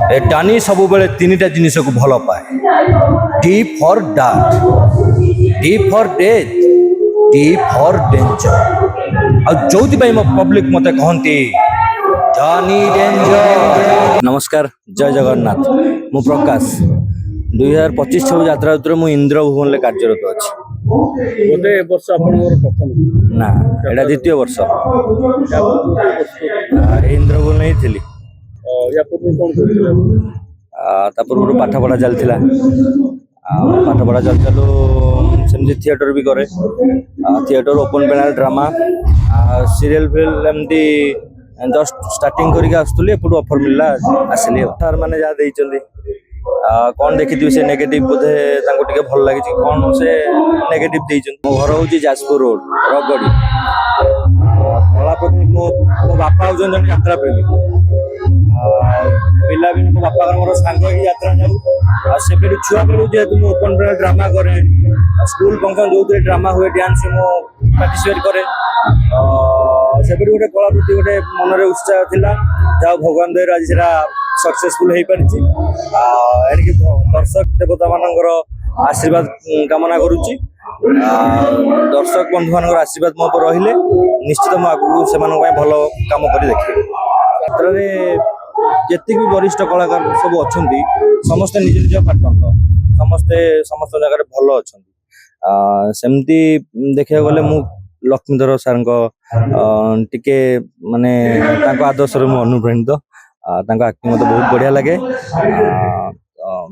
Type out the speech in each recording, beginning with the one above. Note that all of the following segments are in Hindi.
ए डानी सब बेले तीनटा जिनिस को भल पाए D for dark, D for death, D for danger. और जो मो पब्लिक मते कहती डानी डेंजर। नमस्कार, जय जगन्नाथ। मु प्रकाश 2025 छब्बीस यात्रा ऋतु मु इंद्र भुवन में कार्यरत अच्छी। बोधे वर्ष प्रथम ना एटा द्वितीय वर्ष इंद्र भुवन ही थी। या पूर्व कौन करथिले? पूर्व पाठ पढ़ा चलता पाठ पढ़ा चलू सेमती थिएटर भी करे। Theatre open panel drama serial film एमती जस्ट स्टार्टिंग करके आसुली एपटू ऑफर मिलला आसिली। सार मैंने जहाँ देइचंदी कौन देखी से नेगेटिव बोधे टिके भल लगी कौन से नेगेटिव देइचंदी। मो घर हूँ जाजपुर रोड रगड़ी। कलाप्रति मो बापा हूँ जन यात्रा प्रेमी। पिला भी मो बापा मोर सांग यात्रा जाऊ से छुआ बेलू जेहेतु मुझे ओपन प्लेयर ड्रामा करे। स्कूल फंक्शन जो ड्रामा हुए डांस मो पार्टिसिपेट करे। से गोटे कला प्रति गोटे मनरे उत्साह थिला। जहाँ भगवान दया आज सेटा सक्सेसफुल हो पारिछि। एणिक दर्शक देवता मानकर आशीर्वाद कामना करुच्ची। दर्शक बंधु मान आशीर्वाद मो पर रहिले निश्चित मु आगु से भल काम कर देखिए। यात्रा जितक भी वरिष्ठ कलाकार सब अच्छा समस्ते निज निज पार्टनर समस्ते समस्त जगह भल अच्छा। सेमती देखा गले मु लक्ष्मीधर सार टिके माने आदर्श मु अनुप्राणित। एक्टिंग मत बहुत बढ़िया लगे।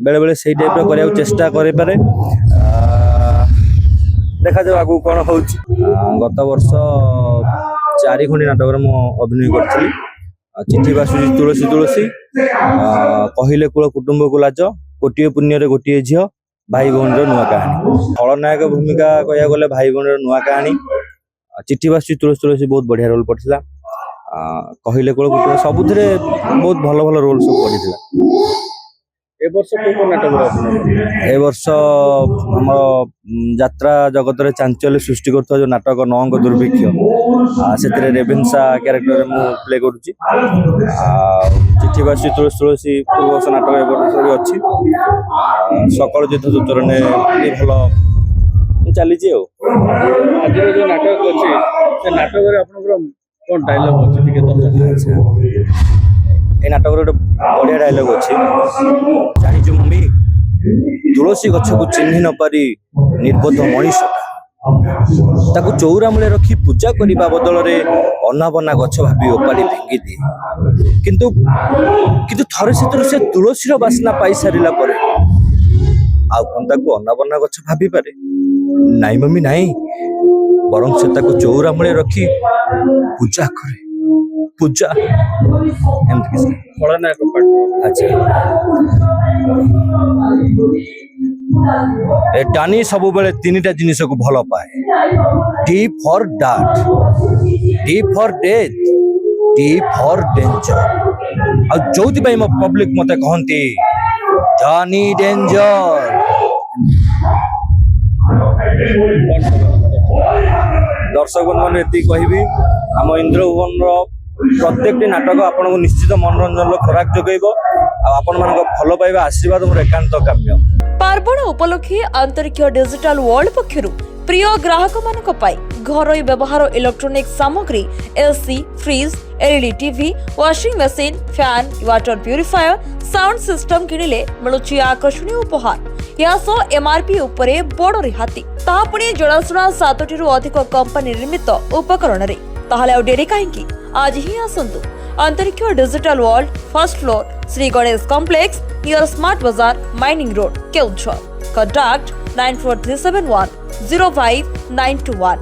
बेले बेले से टाइप करने चेष्टा करे पारे। देखा जाऊ आगु कौन हो। गत वर्ष 4 खंडी नाटक मु अभिनय करी। चिठी बासुची तुलसी तुलसी, कहले कूल कुटुंब को लाज, कोटिए पुण्य रे गोटे झील, भाई भौणी नुआ कहानी। खलनायक भूमिका कह गले भाई भौणी नुआ कहानी। चिठी बासुची तुलसी तुलसी बहुत बढ़िया रोल पड़ता। कहले कूल कुटुंब सबुथ बहुत भल भल रोल सब पड़ता। ए वर्ष को नाटक ए वर्ष आम यात्रा जगत में चांचल्य सृष्टि कर जो नाटक नौंग दुर्भिक्ष से रेभेन्सा क्यारेक्टर मु प्ले करुच्ची। चिठी बासी तुलसी तुलसी पूर्व वर्ष नाटक ए वर्ष भी अच्छी। सकल युद्ध सूत्र ने भल चली। आज जो नाटक अच्छे से नाटक कौन डायलॉग अच्छे? ए नाटक गोटे बढ़िया डायलॉग अच्छी। जानिଛୁ मम्मी, तुलसी गछ को चिन्ह न पारी निर्बोध मनीष ताकू चौरा मूले रखी पूजा करने बदल में अनाबना गछ भाभी ओपाड़ी फेंगी दिए। किंतु किंतु थरे से तुलसी बासना पाई सारा पर अनाबना गछ भाभी पारे? नाई मम्मी नाई, बरं से ताकू चौरा मूले रखी पूजा करे। पूजा खलनायक अच्छा। ए डानी सब बेले तीनटा जिनिस को भल पाए D for dark, D for death, D for danger. और जो मो पब्लिक मते कहती डानी डेंजर। दर्शक बंधु ये कहबी आम इंद्र भुवन प्रत्येक नाटक आपन को निश्चित मनोरंजन खोराक जोगेब। आपण मान भल पाइबा आशीर्वाद मोर एकांत काम्य। पार्वण उपलक्षे आंतरिक डिजिटल वर्ल्ड पक्षरु प्रिय ग्राहक मानक पाई घरोई व्यवहार इलेक्ट्रॉनिक सामग्री AC, fridge, LED TV, washing machine, fan, water purifier, sound system किनिले मिलुची आकर्षणीय उपहार। या सो एमआरपी उपरे बड़ रिहाती, ता पुणी जणाशुणा 7टी रु अधिक कंपनी निर्मित उपकरण रे। ताहले आ डेरी काहेकि आज ही आसंतु आंतरिक digital world, first floor, Shri Ganesh complex, near smart बाजार, माइनिंग रोड, केउंझर। Contact 94371 05921